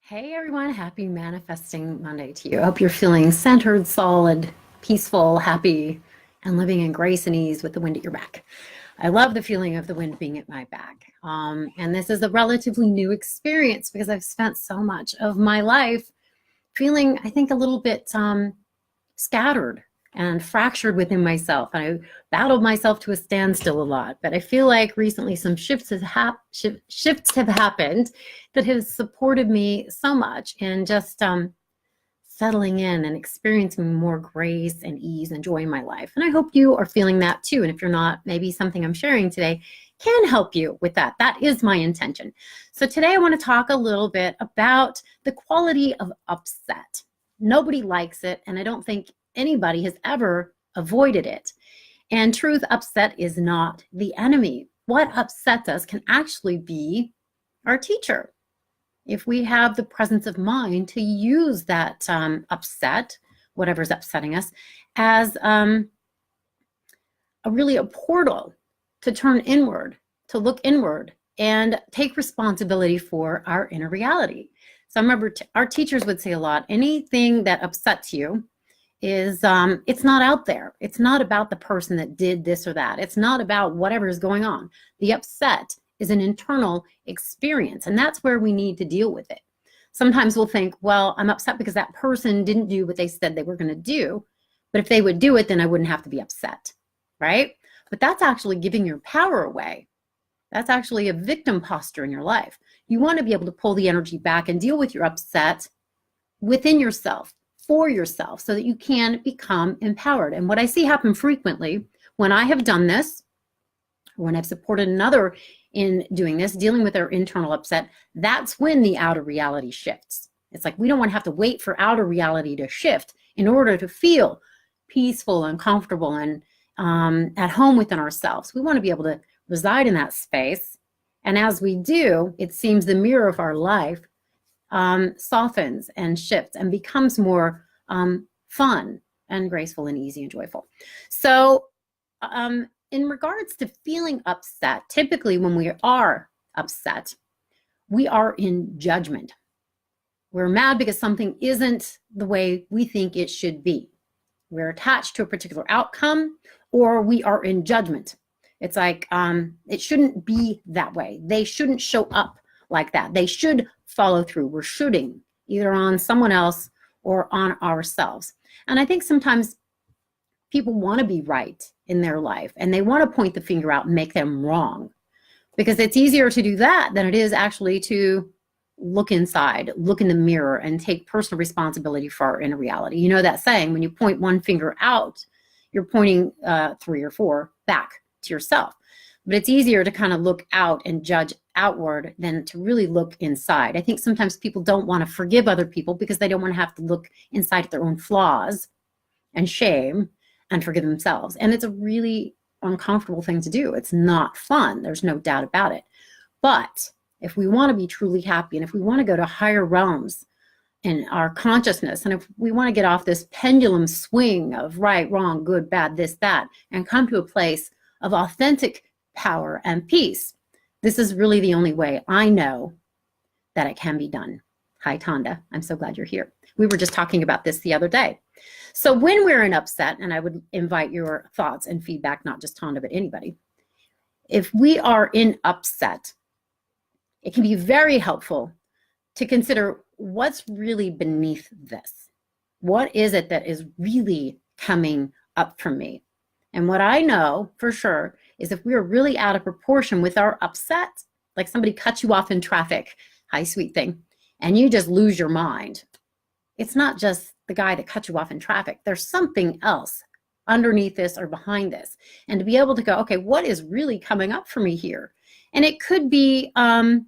Hey everyone, happy Manifesting Monday to you. I hope you're feeling centered, solid, peaceful, happy, and living in grace and ease with the wind at your back. I love the feeling of the wind being at my back. And this is a relatively new experience because I've spent so much of my life feeling, I think, a little bit scattered and fractured within myself. And I battled myself to a standstill a lot. But I feel like recently some shifts have happened that have supported me so much in just settling in and experiencing more grace and ease and joy in my life. And I hope you are feeling that too. And if you're not, maybe something I'm sharing today can help you with that. That is my intention. So today I want to talk a little bit about the quality of upset. Nobody likes it, and I don't think anybody has ever avoided it. And truth, upset is not the enemy. What upsets us can actually be our teacher. If we have the presence of mind to use that upset, whatever's upsetting us, as really a portal to turn inward, to look inward, and take responsibility for our inner reality. So I remember our teachers would say a lot, anything that upsets you is it's not out there. It's not about the person that did this or that. It's not about whatever is going on. The upset is an internal experience, and that's where we need to deal with it. Sometimes we'll think, well, I'm upset because that person didn't do what they said they were going to do, but if they would do it, then I wouldn't have to be upset, right? But that's actually giving your power away. That's actually a victim posture in your life. You want to be able to pull the energy back and deal with your upset within yourself, for yourself, so that you can become empowered. And what I see happen frequently when I have done this, when I've supported another in doing this, dealing with their internal upset, that's when the outer reality shifts. It's like we don't want to have to wait for outer reality to shift in order to feel peaceful and comfortable and at home within ourselves. We want to be able to reside in that space. And as we do, it seems the mirror of our life softens and shifts and becomes more fun and graceful and easy and joyful. So in regards to feeling upset, typically when we are upset, we are in judgment. We're mad because something isn't the way we think it should be. We're attached to a particular outcome, or we are in judgment. It's like it shouldn't be that way. They shouldn't show up like that. They should follow through. We're shooting either on someone else or on ourselves. And I think sometimes people want to be right in their life, and they want to point the finger out and make them wrong, because it's easier to do that than it is actually to look inside, look in the mirror, and take personal responsibility for our inner reality. You know that saying, when you point one finger out, you're pointing 3 or 4 back to yourself. But it's easier to kind of look out and judge outward than to really look inside. I think sometimes people don't want to forgive other people because they don't want to have to look inside at their own flaws and shame and forgive themselves. And it's a really uncomfortable thing to do. It's not fun. There's no doubt about it. But if we want to be truly happy, and if we want to go to higher realms in our consciousness, and if we want to get off this pendulum swing of right, wrong, good, bad, this, that, and come to a place of authentic power and peace, this is really the only way I know that it can be done. Hi, Tonda. I'm so glad you're here. We were just talking about this the other day. So when we're in upset, and I would invite your thoughts and feedback, not just Tonda, but anybody. If we are in upset, it can be very helpful to consider what's really beneath this. What is it that is really coming up for me? And what I know for sure is if we're really out of proportion with our upset, like somebody cuts you off in traffic, hi, sweet thing, and you just lose your mind. It's not just the guy that cut you off in traffic. There's something else underneath this or behind this. And to be able to go, okay, what is really coming up for me here? And it could be, I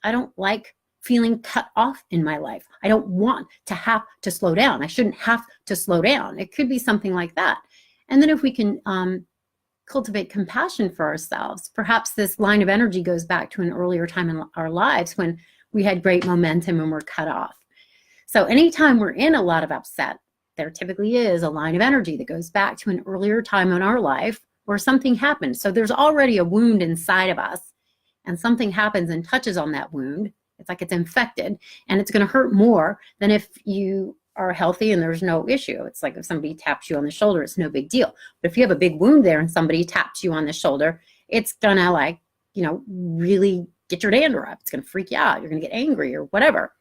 don't like feeling cut off in my life. I don't want to have to slow down. I shouldn't have to slow down. It could be something like that. And then if we can cultivate compassion for ourselves, perhaps this line of energy goes back to an earlier time in our lives when we had great momentum and were cut off. So anytime we're in a lot of upset, there typically is a line of energy that goes back to an earlier time in our life where something happened. So there's already a wound inside of us, and something happens and touches on that wound, It's like it's infected, and it's going to hurt more than if you are healthy and there's no issue. It's like if somebody taps you on the shoulder, it's no big deal. But if you have a big wound there and somebody taps you on the shoulder, it's going to, like, you know, really get your dander up. It's going to freak you out. You're going to get angry or whatever.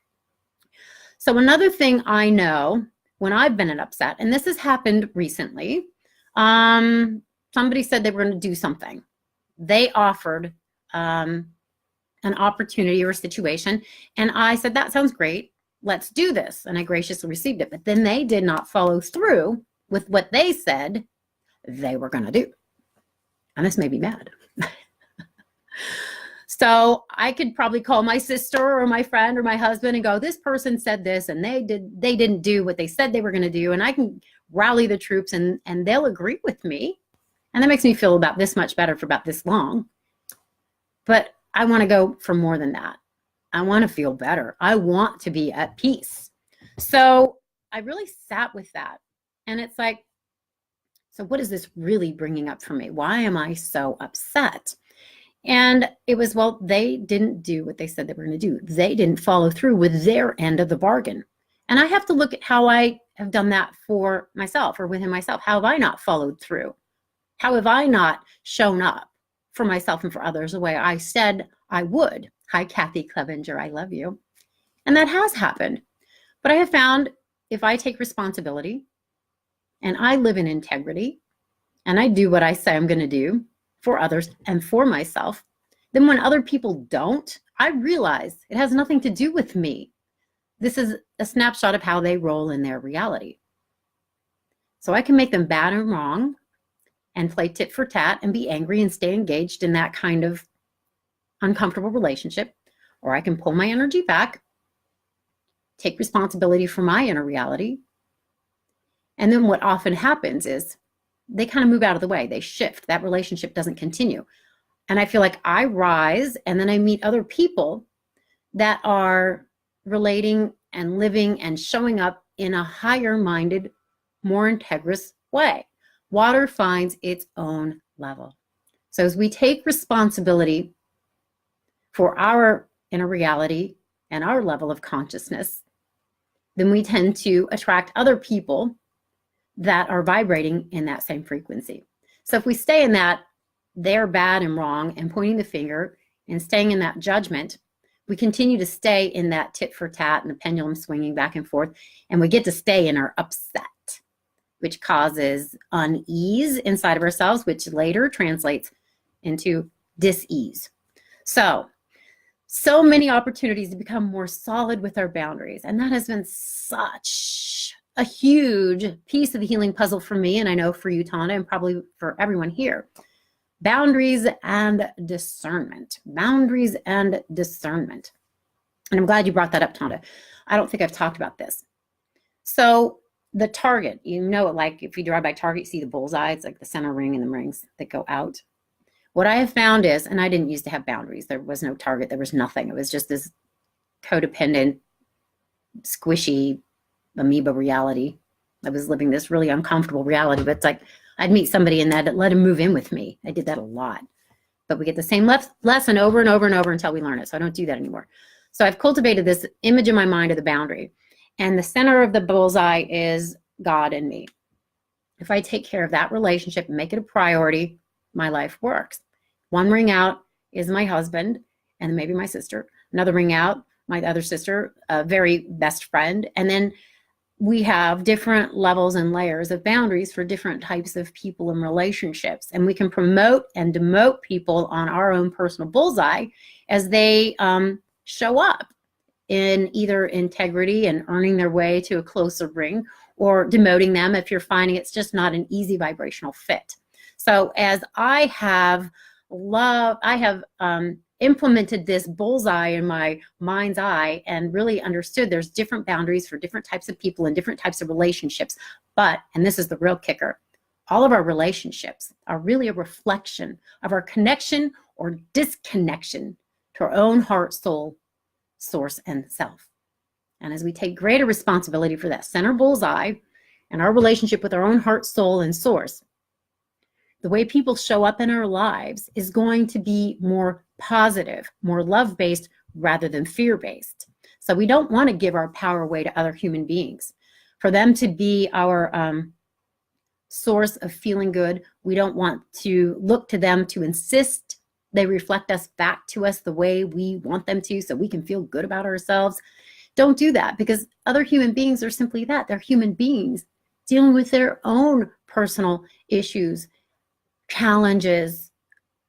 So another thing I know when I've been upset, and this has happened recently, somebody said they were going to do something. They offered an opportunity or a situation, and I said, that sounds great. Let's do this. And I graciously received it. But then they did not follow through with what they said they were going to do. And this made me mad. So I could probably call my sister or my friend or my husband and go, this person said this and they didn't do what they said they were going to do. And I can rally the troops and they'll agree with me. And that makes me feel about this much better for about this long. But I want to go for more than that. I want to feel better. I want to be at peace. So I really sat with that. And it's like, so what is this really bringing up for me? Why am I so upset? And it was, well, they didn't do what they said they were going to do. They didn't follow through with their end of the bargain. And I have to look at how I have done that for myself or within myself. How have I not followed through? How have I not shown up for myself and for others the way I said I would? Hi, Kathy Clevenger, I love you. And that has happened. But I have found if I take responsibility and I live in integrity and I do what I say I'm going to do for others and for myself, then when other people don't, I realize it has nothing to do with me. This is a snapshot of how they roll in their reality. So I can make them bad and wrong and play tit for tat and be angry and stay engaged in that kind of uncomfortable relationship, or I can pull my energy back, take responsibility for my inner reality. And then what often happens is they kind of move out of the way. They shift. That relationship doesn't continue. And I feel like I rise and then I meet other people that are relating and living and showing up in a higher minded, more integrous way. Water finds its own level. So as we take responsibility for our inner reality and our level of consciousness, then we tend to attract other people that are vibrating in that same frequency. So if we stay in that they're bad and wrong and pointing the finger and staying in that judgment, we continue to stay in that tit for tat and the pendulum swinging back and forth, and we get to stay in our upset, which causes unease inside of ourselves, which later translates into dis-ease. So many opportunities to become more solid with our boundaries. And that has been such a huge piece of the healing puzzle for me, and I know for you, Tonda, and probably for everyone here. Boundaries and discernment. Boundaries and discernment. And I'm glad you brought that up, Tonda. I don't think I've talked about this. So the target, you know, like if you drive by Target, you see the bullseye. It's like the center ring and the rings that go out. What I have found is, and I didn't used to have boundaries. There was no target. There was nothing. It was just this codependent, squishy amoeba reality. I was living this really uncomfortable reality, but it's like I'd meet somebody and that let him move in with me. I did that a lot. But we get the same lesson over and over and over until we learn it. So I don't do that anymore. So I've cultivated this image in my mind of the boundary. And the center of the bullseye is God and me. If I take care of that relationship and make it a priority, my life works. One ring out is my husband and maybe my sister. Another ring out, my other sister, a very best friend. And then we have different levels and layers of boundaries for different types of people and relationships. And we can promote and demote people on our own personal bullseye as they show up in either integrity and earning their way to a closer ring, or demoting them if you're finding it's just not an easy vibrational fit. So as I have implemented this bullseye in my mind's eye and really understood there's different boundaries for different types of people and different types of relationships. But, and this is the real kicker, all of our relationships are really a reflection of our connection or disconnection to our own heart, soul, source, and self. And as we take greater responsibility for that center bullseye and our relationship with our own heart, soul, and source, the way people show up in our lives is going to be more positive, more love-based, rather than fear-based. So we don't want to give our power away to other human beings. For them to be our source of feeling good, we don't want to look to them to insist they reflect us back to us the way we want them to so we can feel good about ourselves. Don't do that, because other human beings are simply that. They're human beings dealing with their own personal issues, challenges,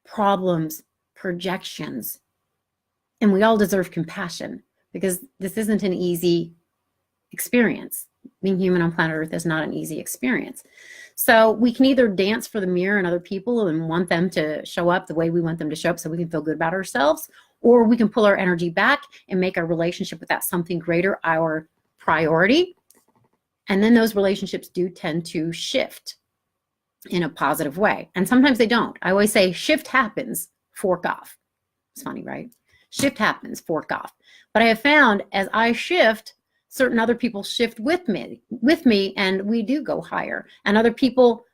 problems, projections. And we all deserve compassion, because this isn't an easy experience. Being human on planet Earth is not an easy experience. So we can either dance for the mirror and other people and want them to show up the way we want them to show up so we can feel good about ourselves, or we can pull our energy back and make our relationship with that something greater our priority. And then those relationships do tend to shift in a positive way. And sometimes they don't. I always say shift happens, fork off. It's funny, right? Shift happens, fork off. But I have found as I shift, certain other people shift with me, and we do go higher, and other people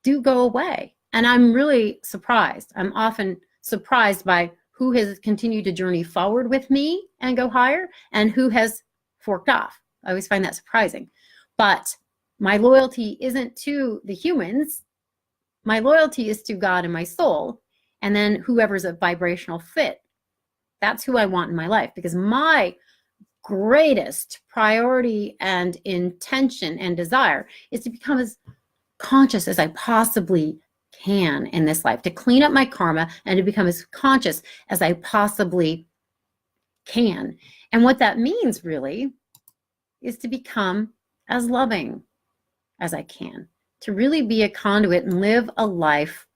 do go away. And I'm really surprised. I'm often surprised by who has continued to journey forward with me and go higher, and who has forked off. I always find that surprising. But my loyalty isn't to the humans. My loyalty is to God and my soul, and then whoever's a vibrational fit. That's who I want in my life, because my greatest priority and intention and desire is to become as conscious as I possibly can in this life, to clean up my karma and to become as conscious as I possibly can. And what that means really is to become as loving as I can, to really be a conduit and live a life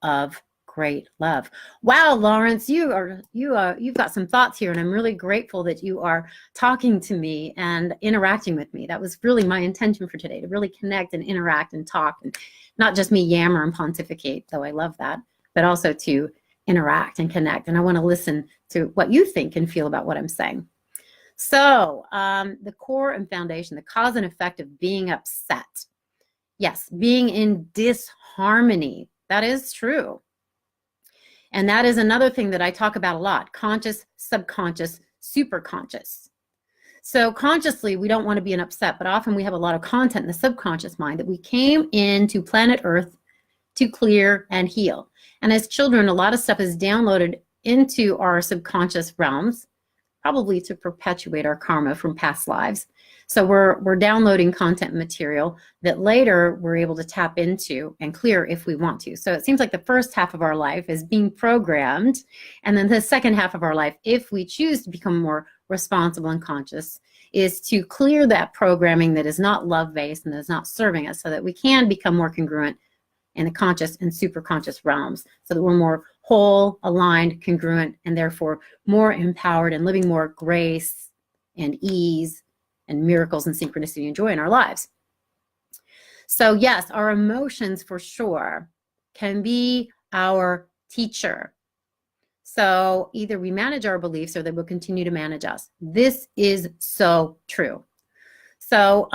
of great love. Wow, Lawrence, you've got some thoughts here, and I'm really grateful that you are talking to me and interacting with me. That was really my intention for today, to really connect and interact and talk, and not just me yammer and pontificate, though I love that, but also to interact and connect. And I want to listen to what you think and feel about what I'm saying. So the core and foundation, the cause and effect of being upset. Yes, being in disharmony. That is true. And that is another thing that I talk about a lot: conscious, subconscious, superconscious. So consciously, we don't want to be an upset, but often we have a lot of content in the subconscious mind that we came into planet Earth to clear and heal. And as children, a lot of stuff is downloaded into our subconscious realms, probably to perpetuate our karma from past lives. So we're downloading content material that later we're able to tap into and clear if we want to. So it seems like the first half of our life is being programmed, and then the second half of our life, if we choose to become more responsible and conscious, is to clear that programming that is not love-based and is not serving us, so that we can become more congruent in the conscious and superconscious realms, so that we're more whole, aligned, congruent, and therefore more empowered and living more grace and ease and miracles and synchronicity and joy in our lives. So yes, our emotions for sure can be our teacher. So either we manage our beliefs or they will continue to manage us. This is so true. So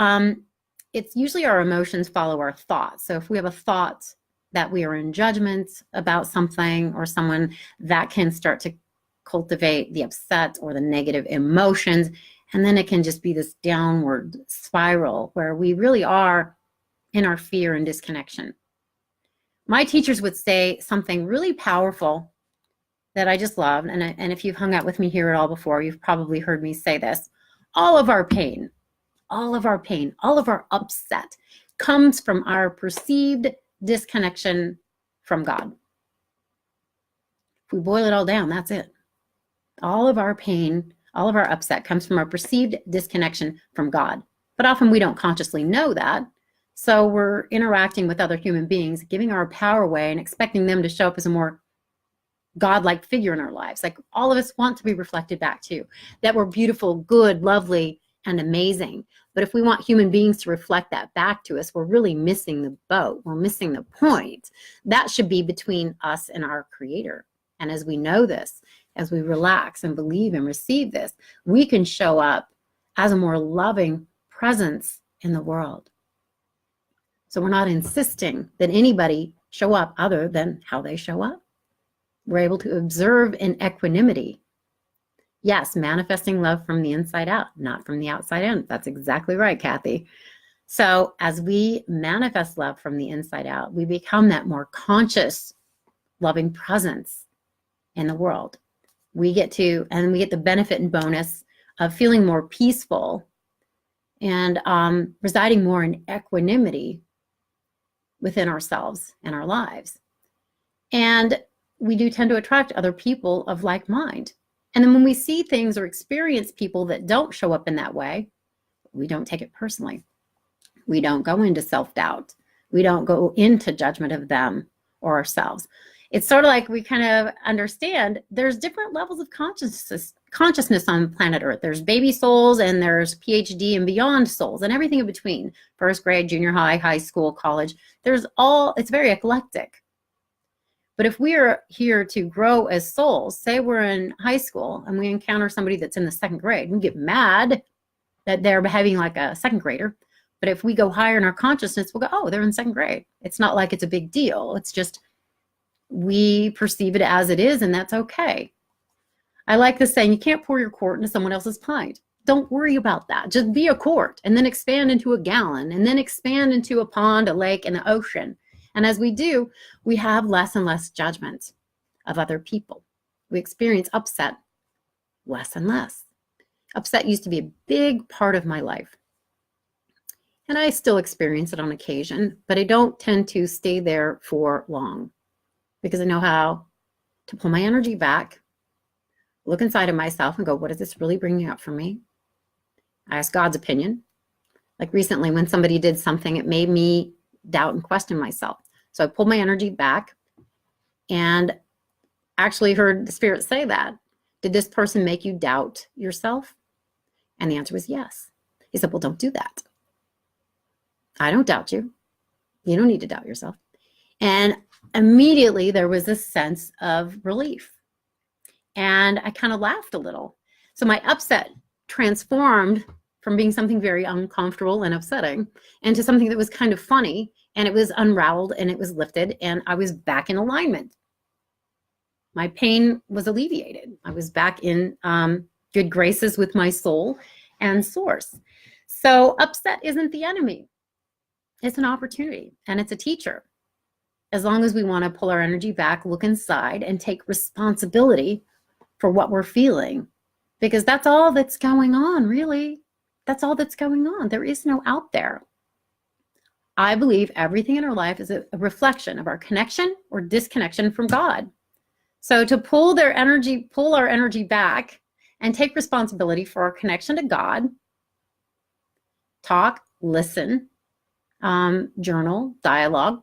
it's usually our emotions follow our thoughts. So if we have a thought that we are in judgment about something or someone, that can start to cultivate the upset or the negative emotions. And then it can just be this downward spiral where we really are in our fear and disconnection. My teachers would say something really powerful that I just love. And if you've hung out with me here at all before, you've probably heard me say this: all of our pain, all of our upset comes from our perceived disconnection from God. If we boil it all down, that's it. All of our pain, all of our upset comes from our perceived disconnection from God. But often we don't consciously know that. So we're interacting with other human beings, giving our power away and expecting them to show up as a more God-like figure in our lives. Like all of us want to be reflected back to, that we're beautiful, good, lovely, and amazing. But if we want human beings to reflect that back to us, we're really missing the boat. We're missing the point. That should be between us and our Creator. And as we know this, as we relax and believe and receive this, we can show up as a more loving presence in the world. So we're not insisting that anybody show up other than how they show up. We're able to observe in equanimity Yes, manifesting love from the inside out, not from the outside in. That's exactly right, Kathy. So as we manifest love from the inside out, we become that more conscious, loving presence in the world. We get the benefit and bonus of feeling more peaceful and residing more in equanimity within ourselves and our lives. And we do tend to attract other people of like mind. And then when we see things or experience people that don't show up in that way, we don't take it personally. We don't go into self-doubt. We don't go into judgment of them or ourselves. It's sort of like we kind of understand there's different levels of consciousness on planet Earth. There's baby souls and there's PhD and beyond souls and everything in between. First grade, junior high, high school, college. It's very eclectic. But if we are here to grow as souls, say we're in high school and we encounter somebody that's in the second grade, we get mad that they're behaving like a second grader. But if we go higher in our consciousness, we'll go, oh, they're in second grade. It's not like it's a big deal. It's just we perceive it as it is, and that's okay. I like this saying, you can't pour your quart into someone else's pint. Don't worry about that. Just be a quart and then expand into a gallon and then expand into a pond, a lake, and the ocean. And as we do, we have less and less judgment of other people. We experience upset less and less. Upset used to be a big part of my life. And I still experience it on occasion, but I don't tend to stay there for long because I know how to pull my energy back, look inside of myself and go, what is this really bringing up for me? I ask God's opinion. Like recently when somebody did something, it made me doubt and question myself. So I pulled my energy back and actually heard the Spirit say that. Did this person make you doubt yourself? And the answer was yes. He said, well, don't do that. I don't doubt you. You don't need to doubt yourself. And immediately there was a sense of relief. And I kind of laughed a little. So my upset transformed from being something very uncomfortable and upsetting into something that was kind of funny, and it was unraveled and it was lifted and I was back in alignment. My pain was alleviated. I was back in good graces with my soul and source. So upset isn't the enemy. It's an opportunity and it's a teacher. As long as we want to pull our energy back, look inside and take responsibility for what we're feeling, because that's all that's going on, really. That's all that's going on. There is no out there. I believe everything in our life is a reflection of our connection or disconnection from God. So to pull our energy back and take responsibility for our connection to God, talk, listen, journal, dialogue,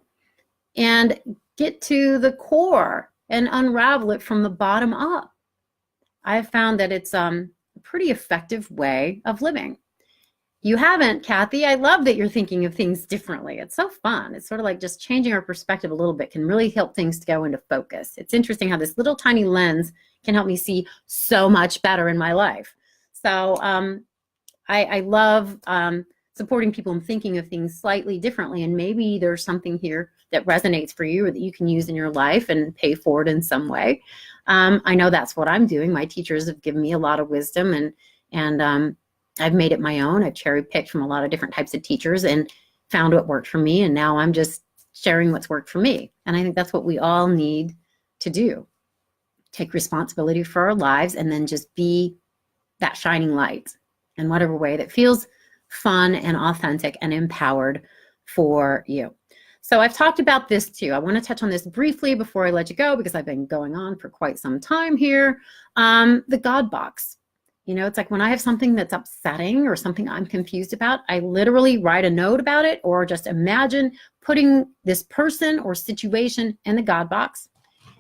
and get to the core and unravel it from the bottom up. I've found that it's a pretty effective way of living. You haven't, Kathy. I love that you're thinking of things differently. It's so fun. It's sort of like just changing our perspective a little bit can really help things to go into focus. It's interesting how this little tiny lens can help me see so much better in my life. So I love supporting people and thinking of things slightly differently. And maybe there's something here that resonates for you or that you can use in your life and pay forward in some way. I know that's what I'm doing. My teachers have given me a lot of wisdom and I've made it my own. I've cherry picked from a lot of different types of teachers and found what worked for me. And now I'm just sharing what's worked for me. And I think that's what we all need to do. Take responsibility for our lives and then just be that shining light in whatever way that feels fun and authentic and empowered for you. So I've talked about this too. I want to touch on this briefly before I let you go because I've been going on for quite some time here. The God box. You know, it's like when I have something that's upsetting or something I'm confused about, I literally write a note about it or just imagine putting this person or situation in the God box.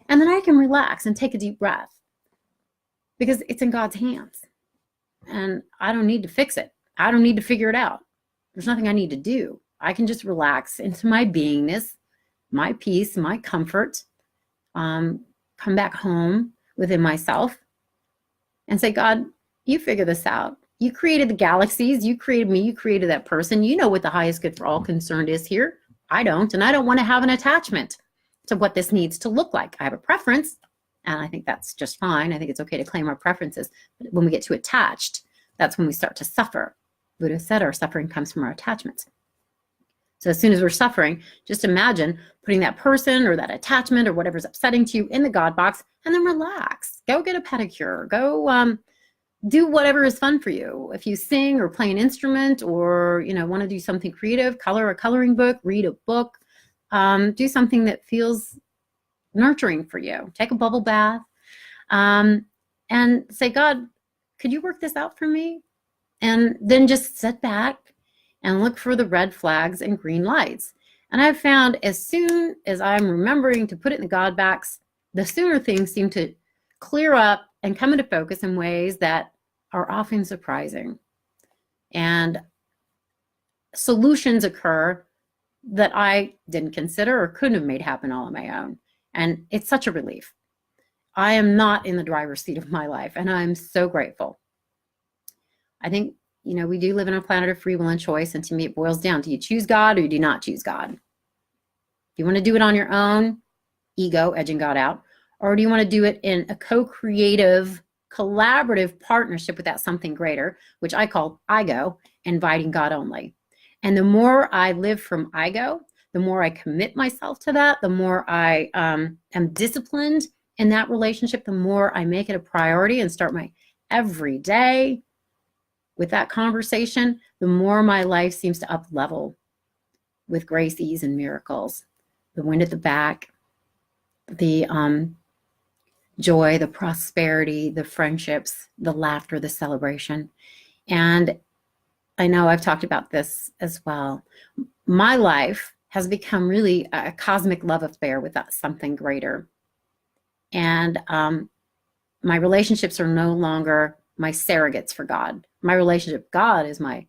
And then I can relax and take a deep breath because it's in God's hands. And I don't need to fix it. I don't need to figure it out. There's nothing I need to do. I can just relax into my beingness, my peace, my comfort, come back home within myself and say, God, you figure this out. You created the galaxies. You created me. You created that person. You know what the highest good for all concerned is here. I don't. And I don't want to have an attachment to what this needs to look like. I have a preference And I think that's just fine. I think it's okay to claim our preferences. But when we get too attached, that's when we start to suffer. Buddha said our suffering comes from our attachments. So as soon as we're suffering, just imagine putting that person or that attachment or whatever's upsetting to you in the God box, and then relax. Go get a pedicure. Go do whatever is fun for you. If you sing or play an instrument, or want to do something creative, color a coloring book, read a book, do something that feels nurturing for you. Take a bubble bath, and say, God, could you work this out for me? And then just sit back and look for the red flags and green lights. And I've found as soon as I'm remembering to put it in the God box, the sooner things seem to clear up and come into focus in ways that are often surprising. And solutions occur that I didn't consider or couldn't have made happen all on my own. And it's such a relief. I am not in the driver's seat of my life, and I'm so grateful. I think, we do live in a planet of free will and choice, and to me it boils down, do you choose God or you do not choose God? Do you want to do it on your own, ego, edging God out, or do you want to do it in a co-creative, collaborative partnership with that something greater, which I call IGO, inviting God only? And the more I live from IGO, the more I commit myself to that, the more I am disciplined in that relationship, the more I make it a priority and start my every day with that conversation, the more my life seems to up level with grace, ease, and miracles. The wind at the back, the joy, the prosperity, the friendships, the laughter, the celebration. And I know I've talked about this as well. My life has become really a cosmic love affair with that something greater. And my relationships are no longer my surrogates for God. My relationship with God is my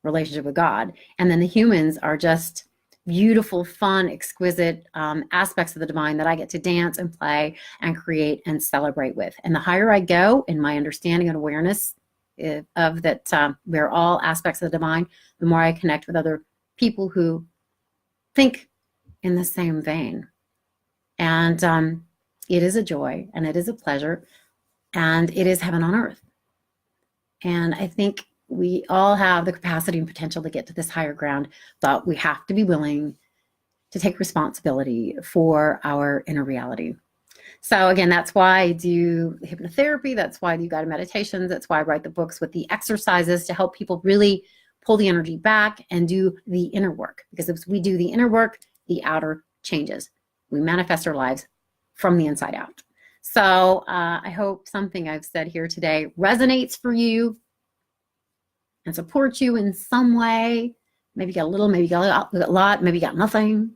relationship with God. And then the humans are just beautiful, fun, exquisite aspects of the divine that I get to dance and play and create and celebrate with. And the higher I go in my understanding and awareness of that we're all aspects of the divine, the more I connect with other people who think in the same vein. And it is a joy, and it is a pleasure, and it is heaven on earth. And I think we all have the capacity and potential to get to this higher ground, but we have to be willing to take responsibility for our inner reality. So again, that's why I do hypnotherapy. That's why I do guided meditations. That's why I write the books with the exercises to help people really pull the energy back and do the inner work. Because if we do the inner work, the outer changes. We manifest our lives from the inside out. So I hope something I've said here today resonates for you and supports you in some way. Maybe you got a little, maybe you got a lot, maybe you got nothing.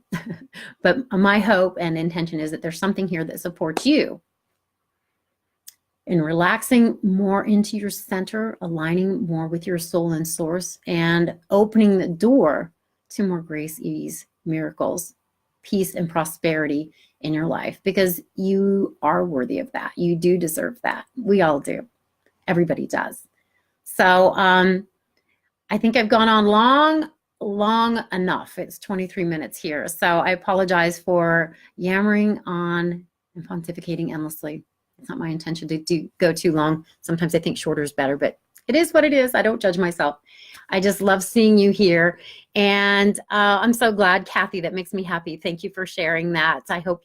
But my hope and intention is that there's something here that supports you in relaxing more into your center, aligning more with your soul and source, and opening the door to more grace, ease, miracles, peace, and prosperity in your life, because you are worthy of that. You do deserve that. We all do. Everybody does. So I think I've gone on long enough. It's 23 minutes here. So I apologize for yammering on and pontificating endlessly. It's not my intention to go too long. Sometimes I think shorter is better, but it is what it is. I don't judge myself. I just love seeing you here. And I'm so glad, Kathy, that makes me happy. Thank you for sharing that. I hope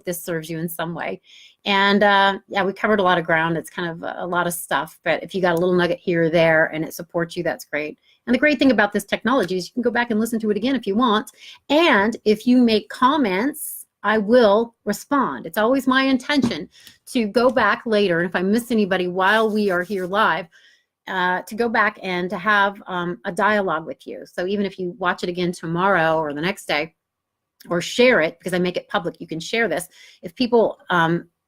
this serves you in some way. And yeah, we covered a lot of ground. It's kind of a lot of stuff, but if you got a little nugget here or there and it supports you, that's great. And the great thing about this technology is you can go back and listen to it again if you want. And if you make comments, I will respond. It's always my intention to go back later. And if I miss anybody while we are here live, to go back and to have a dialogue with you. So even if you watch it again tomorrow or the next day, or share it, because I make it public, you can share this. If people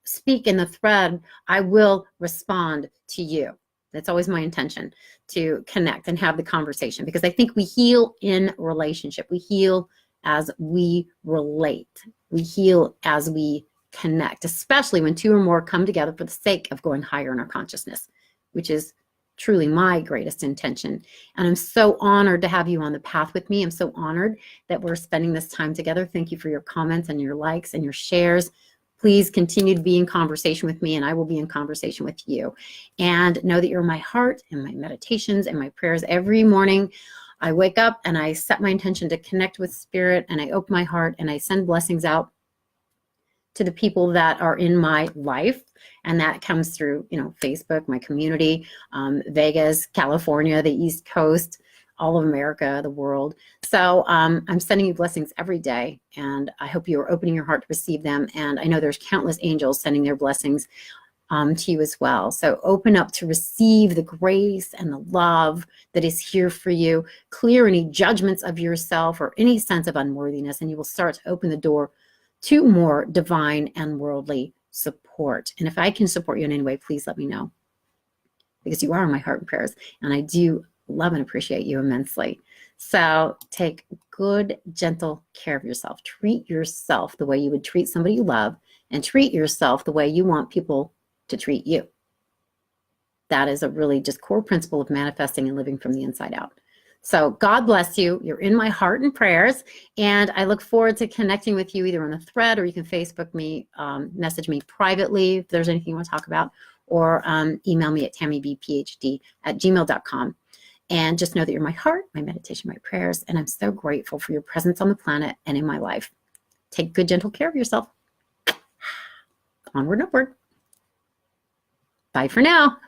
speak in the thread, I will respond to you. That's always my intention, to connect and have the conversation, because I think we heal in relationship. We heal as we relate. We heal as we connect, especially when two or more come together for the sake of going higher in our consciousness, which is truly my greatest intention. And I'm so honored to have you on the path with me. I'm so honored that we're spending this time together. Thank you for your comments and your likes and your shares. Please please continue to be in conversation with me, and I will be in conversation with you. And know that you're in my heart and my meditations and my prayers every morning. I wake up and I set my intention to connect with Spirit, and I open my heart and I send blessings out to the people that are in my life. And that comes through, Facebook, my community, Vegas, California, the East Coast, all of America, the world. So I'm sending you blessings every day, and I hope you are opening your heart to receive them. And I know there's countless angels sending their blessings to you as well. So open up to receive the grace and the love that is here for you. Clear any judgments of yourself or any sense of unworthiness, and you will start to open the door to more divine and worldly support. And if I can support you in any way, please let me know, because you are in my heart and prayers, and I do love and appreciate you immensely. So take good, gentle care of yourself. Treat yourself the way you would treat somebody you love, and treat yourself the way you want people to treat you. That is a really just core principle of manifesting and living from the inside out. So God bless you. You're in my heart and prayers, and I look forward to connecting with you either on a thread, or you can Facebook me, message me privately if there's anything you want to talk about, or email me at tammybphd@gmail.com. And just know that you're my heart, my meditation, my prayers, and I'm so grateful for your presence on the planet and in my life. Take good, gentle care of yourself. Onward and upward. Bye for now.